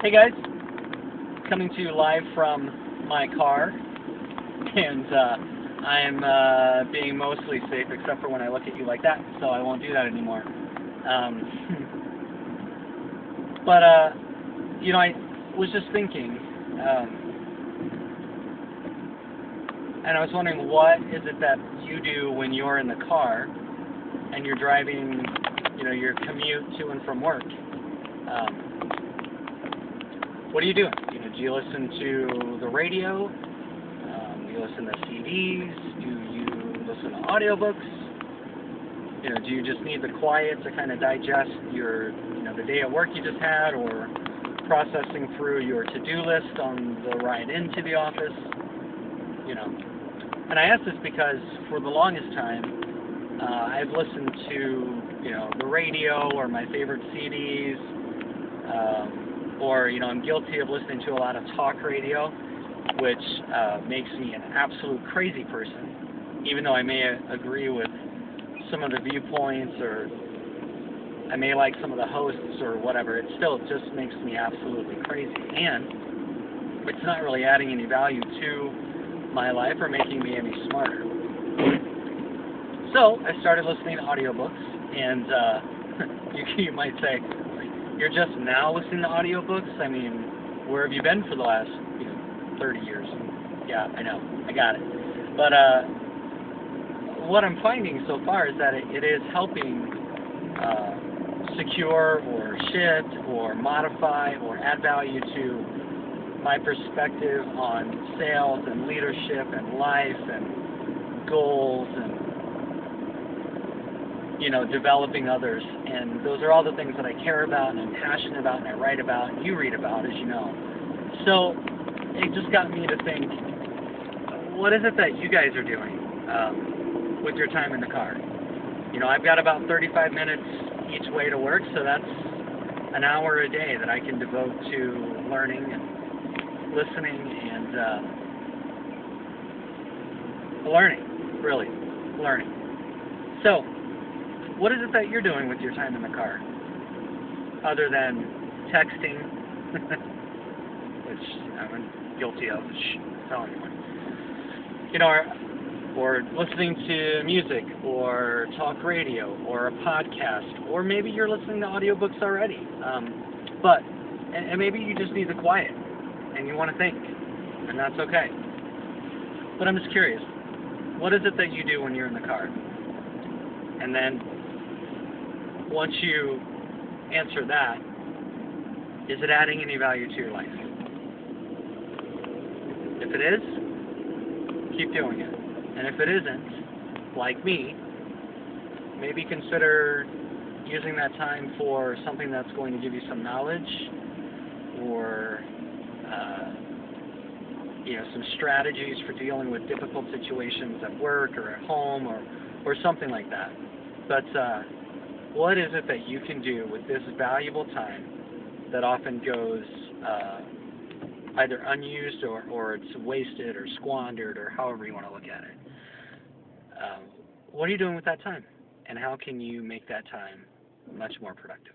Hey guys, coming to you live from my car, and I'm being mostly safe except for when I look at you like that, so I won't do that anymore. But I was just thinking, and I was wondering, what is it that you do when you're in the car and you're driving, your commute to and from work? What are you doing? Do you listen to the radio? Do you listen to CDs? Do you listen to audiobooks? Do you just need the quiet to kind of digest the day at work you just had, or processing through your to-do list on the ride into the office? And I ask this because for the longest time, I've listened to, the radio or my favorite CDs, or I'm guilty of listening to a lot of talk radio, which makes me an absolute crazy person, even though I may agree with some of the viewpoints, or I may like some of the hosts or whatever. It still just makes me absolutely crazy, and it's not really adding any value to my life or making me any smarter. So I started listening to audiobooks, and you might say, you're just now listening to audiobooks? I mean, where have you been for the last 30 years? Yeah, I know, I got it. But what I'm finding so far is that it is helping secure or shift or modify or add value to my perspective on sales and leadership and life and goals and developing others. And those are all the things that I care about and I'm passionate about and I write about and you read about, as you know. So it just got me to think, what is it that you guys are doing with your time in the car? I've got about 35 minutes each way to work, so that's an hour a day that I can devote to learning and listening and learning. So, what is it that you're doing with your time in the car, other than texting, which I'm guilty of, tell anyone, or listening to music, or talk radio, or a podcast, or maybe you're listening to audiobooks already, and maybe you just need the quiet, and you want to think, and that's okay. But I'm just curious, what is it that you do when you're in the car? And then, once you answer that, is it adding any value to your life? If it is, keep doing it. And if it isn't, like me, maybe consider using that time for something that's going to give you some knowledge, or some strategies for dealing with difficult situations at work or at home, or something like that. But what is it that you can do with this valuable time that often goes either unused or it's wasted or squandered, or however you want to look at it? What are you doing with that time? And how can you make that time much more productive?